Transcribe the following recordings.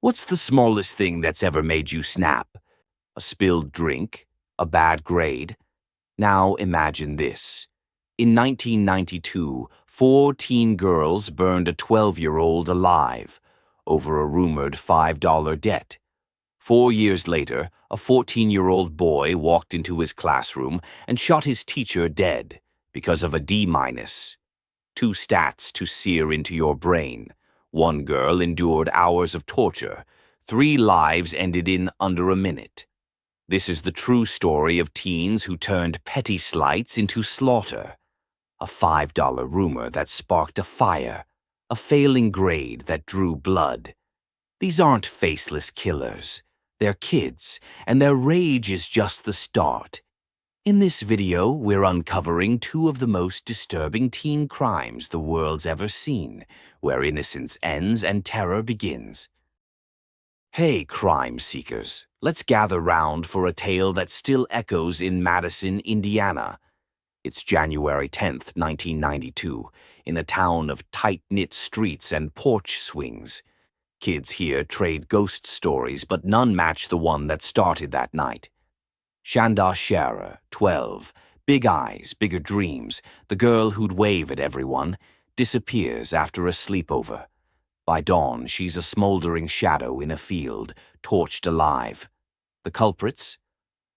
What's the smallest thing that's ever made you snap? A spilled drink? A bad grade? Now imagine this. In 1992, 4 teen girls burned a 12-year-old alive over a rumored $5 debt. 4 years later, a 14-year-old boy walked into his classroom and shot his teacher dead because of a D-minus. Two stats to sear into your brain. One girl endured hours of torture. 3 lives ended in under a minute. This is the true story of teens who turned petty slights into slaughter. A $5 rumor that sparked a fire. A failing grade that drew blood. These aren't faceless killers. They're kids, and their rage is just the start. In this video, we're uncovering 2 of the most disturbing teen crimes the world's ever seen, where innocence ends and terror begins. Hey, crime seekers, let's gather round for a tale that still echoes in Madison, Indiana. It's January 10th, 1992, in a town of tight-knit streets and porch swings. Kids here trade ghost stories, but none match the one that started that night. Shanda Sharer, 12, big eyes, bigger dreams, the girl who'd wave at everyone, disappears after a sleepover. By dawn, she's a smoldering shadow in a field, torched alive. The culprits?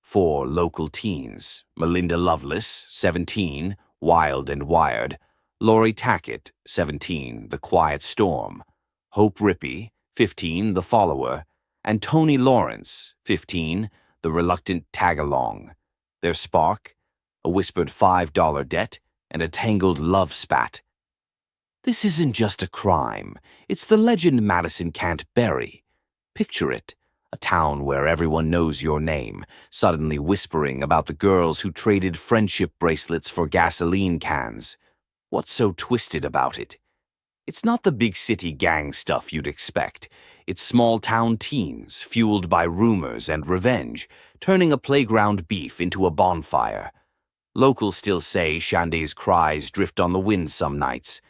4 local teens: Melinda Loveless, 17, wild and wired; Lori Tackett, 17, the quiet storm; Hope Rippey, 15, the follower; and Tony Lawrence, 15, the reluctant tag-along. Their spark? A whispered $5 debt and a tangled love spat. This isn't just a crime. It's the legend Madison can't bury. Picture it. A town where everyone knows your name, suddenly whispering about the girls who traded friendship bracelets for gasoline cans. What's so twisted about it? It's not the big city gang stuff you'd expect. It's small-town teens, fueled by rumors and revenge, turning a playground beef into a bonfire. Locals still say Shanda's cries drift on the wind some nights.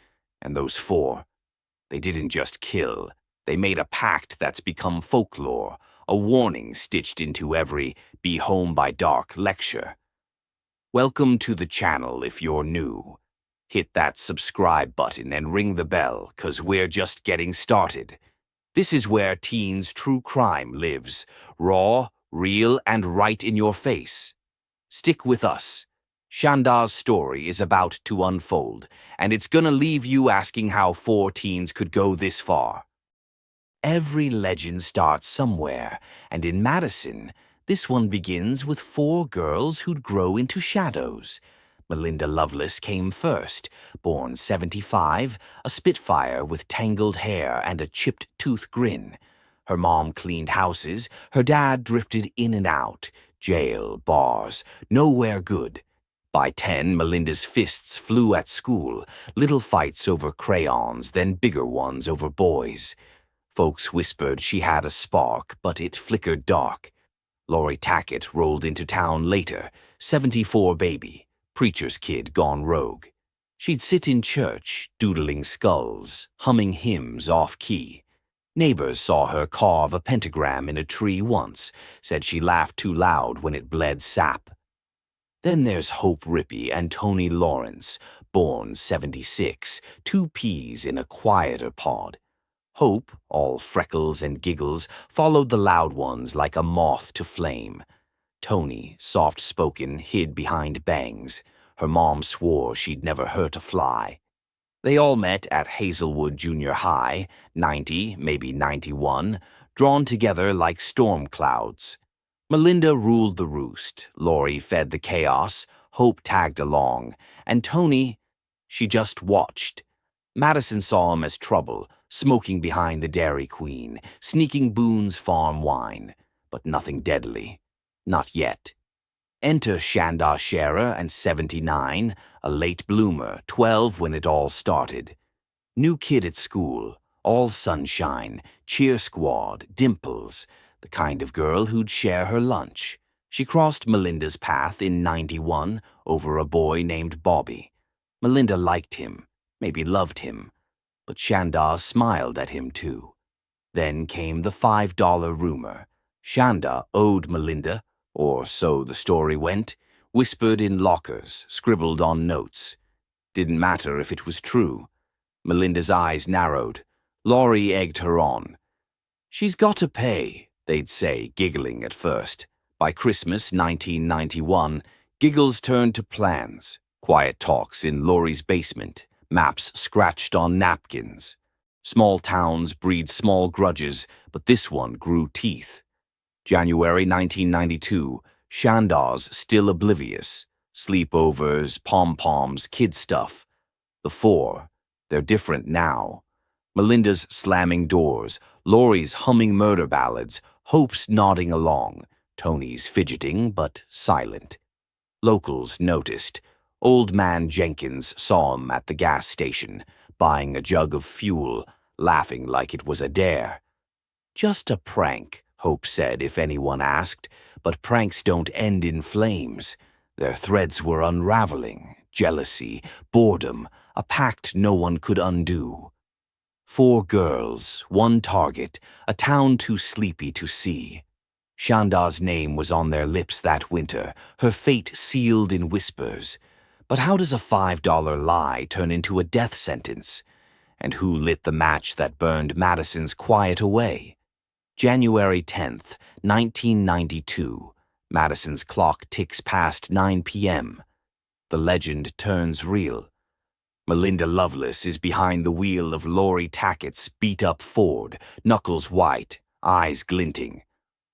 And those 4, they didn't just kill. They made a pact that's become folklore, a warning stitched into every "be home by dark" lecture. Welcome to the channel if you're new. Hit that subscribe button and ring the bell, 'cause we're just getting started. This is where teens' true crime lives, raw, real, and right in your face. Stick with us. Shanda's story is about to unfold, and it's gonna leave you asking how 4 teens could go this far. Every legend starts somewhere, and in Madison, this one begins with 4 girls who'd grow into shadows. Melinda Loveless came first, born 75, a spitfire with tangled hair and a chipped tooth grin. Her mom cleaned houses, her dad drifted in and out, jail, bars, nowhere good. By 10, Melinda's fists flew at school, little fights over crayons, then bigger ones over boys. Folks whispered she had a spark, but it flickered dark. Lori Tackett rolled into town later, 74 baby, preacher's kid gone rogue. She'd sit in church, doodling skulls, humming hymns off-key. Neighbors saw her carve a pentagram in a tree once, said she laughed too loud when it bled sap. Then there's Hope Rippey and Tony Lawrence, born 76, 2 peas in a quieter pod. Hope, all freckles and giggles, followed the loud ones like a moth to flame. Tony, soft-spoken, hid behind bangs. Her mom swore she'd never hurt a fly. They all met at Hazelwood Junior High, 90, maybe 91, drawn together like storm clouds. Melinda ruled the roost, Lori fed the chaos, Hope tagged along, and Tony, she just watched. Madison saw him as trouble, smoking behind the Dairy Queen, sneaking Boone's farm wine, but nothing deadly. Not yet. Enter Shanda Sharer and 79, a late bloomer, 12 when it all started. New kid at school, all sunshine, cheer squad, dimples, the kind of girl who'd share her lunch. She crossed Melinda's path in 91 over a boy named Bobby. Melinda liked him, maybe loved him, but Shanda smiled at him too. Then came the $5 rumor. Shanda owed Melinda, or so the story went, whispered in lockers, scribbled on notes. Didn't matter if it was true. Melinda's eyes narrowed. Laurie egged her on. She's got to pay, they'd say, giggling at first. By Christmas 1991, giggles turned to plans. Quiet talks in Laurie's basement, maps scratched on napkins. Small towns breed small grudges, but this one grew teeth. January 1992, Shanda's still oblivious. Sleepovers, pom-poms, kid stuff. The four, they're different now. Melinda's slamming doors, Laurie's humming murder ballads, Hope's nodding along, Tony's fidgeting but silent. Locals noticed. Old man Jenkins saw him at the gas station, buying a jug of fuel, laughing like it was a dare. Just a prank, Hope said if anyone asked, but pranks don't end in flames. Their threads were unraveling, jealousy, boredom, a pact no one could undo. 4 girls, 1 target, a town too sleepy to see. Shanda's name was on their lips that winter, her fate sealed in whispers. But how does a $5 lie turn into a death sentence? And who lit the match that burned Madison's quiet away? January 10th, 1992. Madison's clock ticks past 9 p.m. The legend turns real. Melinda Loveless is behind the wheel of Laurie Tackett's beat-up Ford, knuckles white, eyes glinting.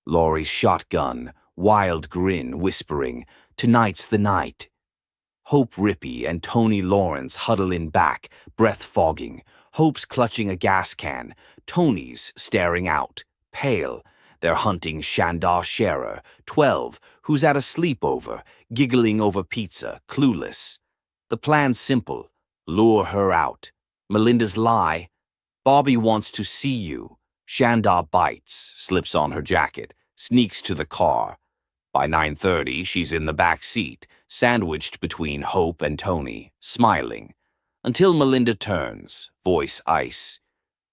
Laurie's shotgun, wild grin whispering, "Tonight's the night." Hope Rippey and Tony Lawrence huddle in back, breath fogging. Hope's clutching a gas can. Tony's staring out, pale. They're hunting Shanda Scherer, 12, who's at a sleepover, giggling over pizza, clueless. The plan's simple. Lure her out. Melinda's lie. Bobby wants to see you. Shanda bites, slips on her jacket, sneaks to the car. By 9:30, she's in the back seat, sandwiched between Hope and Tony, smiling. Until Melinda turns, voice ice.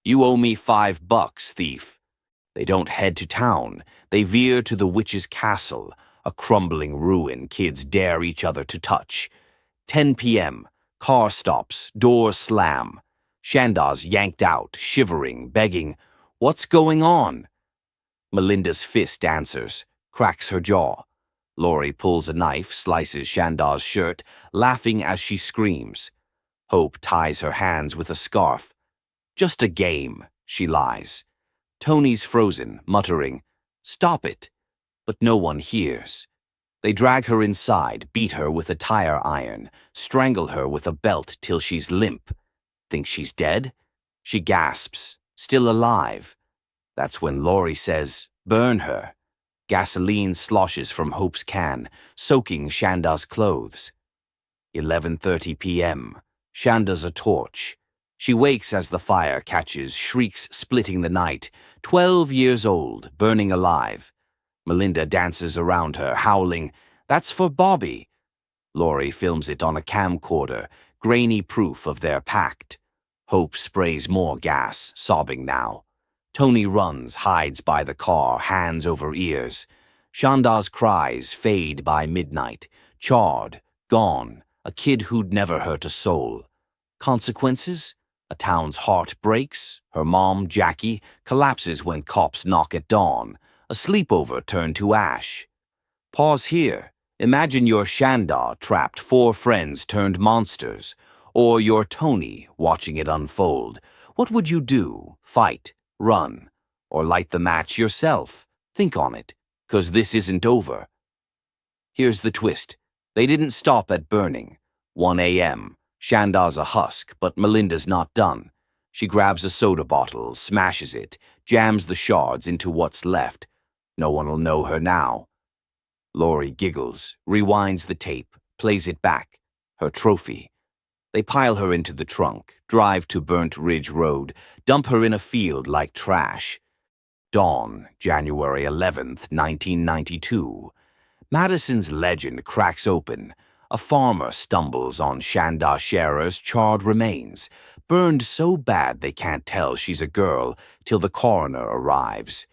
"You owe me $5, thief." They don't head to town. They veer to the witch's castle, a crumbling ruin kids dare each other to touch. 10 p.m. Car stops, doors slam. Shanda's yanked out, shivering, begging, "What's going on?" Melinda's fist answers, cracks her jaw. Laurie pulls a knife, slices Shanda's shirt, laughing as she screams. Hope ties her hands with a scarf. "Just a game," she lies. Tony's frozen, muttering, "Stop it." But no one hears. They drag her inside, beat her with a tire iron, strangle her with a belt till she's limp. Think she's dead? She gasps, still alive. That's when Laurie says, "Burn her." Gasoline sloshes from Hope's can, soaking Shanda's clothes. 11:30 p.m. Shanda's a torch. She wakes as the fire catches, shrieks splitting the night. 12 years old, burning alive. Melinda dances around her, howling, "That's for Bobby." Laurie films it on a camcorder, grainy proof of their pact. Hope sprays more gas, sobbing now. Tony runs, hides by the car, hands over ears. Shanda's cries fade by midnight, charred, gone, a kid who'd never hurt a soul. Consequences? A town's heart breaks. Her mom, Jackie, collapses when cops knock at dawn. A sleepover turned to ash. Pause here. Imagine your Shanda trapped 4 friends turned monsters, or your Tony watching it unfold. What would you do? Fight? Run? Or light the match yourself? Think on it, 'cause this isn't over. Here's the twist. They didn't stop at burning. 1 a.m. Shanda's a husk, but Melinda's not done. She grabs a soda bottle, smashes it, jams the shards into what's left. No one'll know her now. Laurie giggles, rewinds the tape, plays it back. Her trophy. They pile her into the trunk, drive to Burnt Ridge Road, dump her in a field like trash. Dawn, January 11th, 1992. Madison's legend cracks open. A farmer stumbles on Shanda Scherer's charred remains. Burned so bad they can't tell she's a girl till the coroner arrives.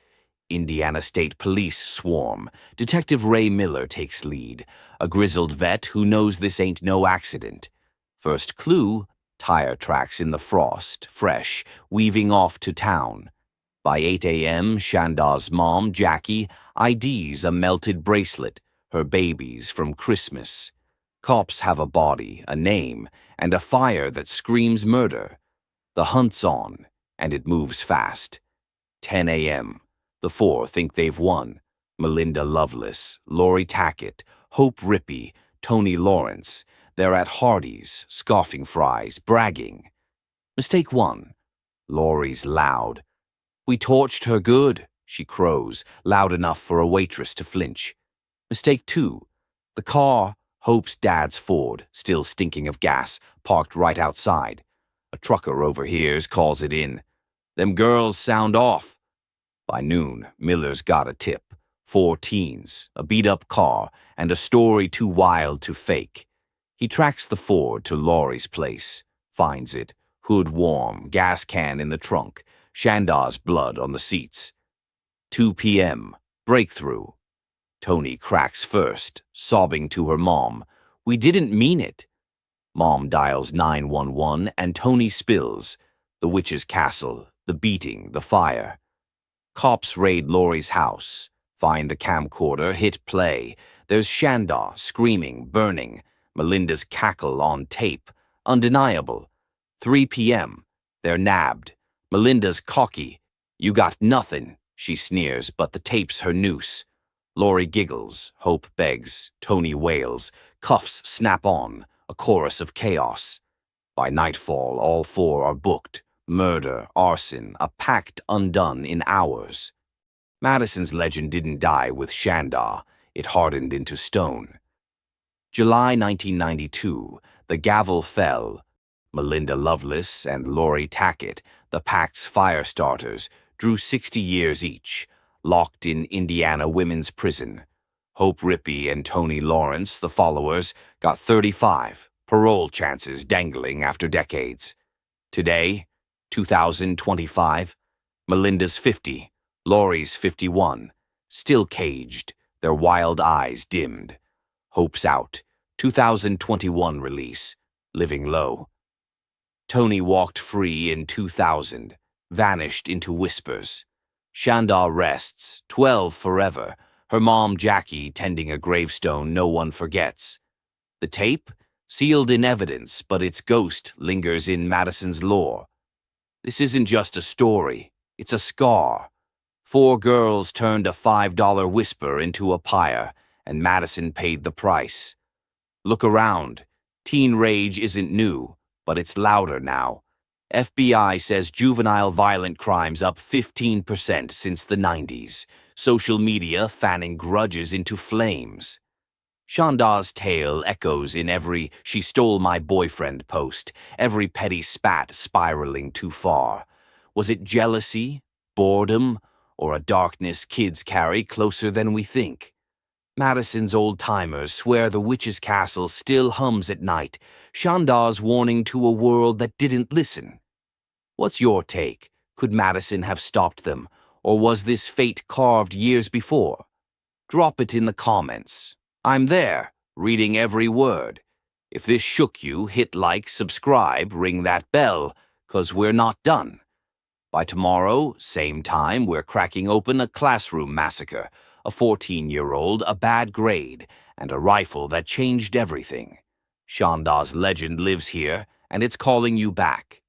Indiana State Police swarm. Detective Ray Miller takes lead, a grizzled vet who knows this ain't no accident. First clue, tire tracks in the frost, fresh, weaving off to town. By 8 a.m., Shandaw's mom, Jackie, IDs a melted bracelet, her baby's from Christmas. Cops have a body, a name, and a fire that screams murder. The hunt's on, and it moves fast. 10 a.m. The four think they've won. Melinda Loveless, Lori Tackett, Hope Rippey, Tony Lawrence. They're at Hardee's, scoffing fries, bragging. Mistake 1. Lori's loud. "We torched her good," she crows, loud enough for a waitress to flinch. Mistake 2. The car, Hope's dad's Ford, still stinking of gas, parked right outside. A trucker overhears, calls it in. "Them girls sound off." By noon, Miller's got a tip. 4 teens, a beat-up car, and a story too wild to fake. He tracks the Ford to Laurie's place, finds it, hood warm, gas can in the trunk, Shandaw's blood on the seats. 2 p.m. Breakthrough. Tony cracks first, sobbing to her mom. "We didn't mean it." Mom dials 911 and Tony spills. The witch's castle, the beating, the fire. Cops raid Laurie's house, find the camcorder, hit play. There's Shandaw screaming, burning. Melinda's cackle on tape, undeniable. 3 p.m. They're nabbed. Melinda's cocky. "You got nothing," she sneers, but the tape's her noose. Laurie giggles, Hope begs, Tony wails, cuffs snap on, a chorus of chaos. By nightfall, all 4 are booked. Murder, arson, a pact undone in hours. Madison's legend didn't die with Shandaw, it hardened into stone. July 1992, the gavel fell. Melinda Loveless and Lori Tackett, the pact's fire starters, drew 60 years each, locked in Indiana Women's Prison. Hope Rippey and Tony Lawrence, the followers, got 35, parole chances dangling after decades. Today, 2025, Melinda's 50, Lori's 51, still caged, their wild eyes dimmed. Hope's out, 2021 release, living low. Tony walked free in 2000, vanished into whispers. Shandaw rests, 12 forever, her mom Jackie tending a gravestone no one forgets. The tape? Sealed in evidence, but its ghost lingers in Madison's lore. This isn't just a story, it's a scar. 4 girls turned a $5 whisper into a pyre, and Madison paid the price. Look around. Teen rage isn't new, but it's louder now. FBI says juvenile violent crimes up 15% since the 90s. Social media fanning grudges into flames. Shandaw's tale echoes in every "she stole my boyfriend" post, every petty spat spiraling too far. Was it jealousy, boredom, or a darkness kids carry closer than we think? Madison's old-timers swear the witch's castle still hums at night, Shandaw's warning to a world that didn't listen. What's your take? Could Madison have stopped them, or was this fate carved years before? Drop it in the comments. I'm there, reading every word. If this shook you, hit like, subscribe, ring that bell, 'cause we're not done. By tomorrow, same time, we're cracking open a classroom massacre, a 14-year-old, a bad grade, and a rifle that changed everything. Shandaw's legend lives here, and it's calling you back.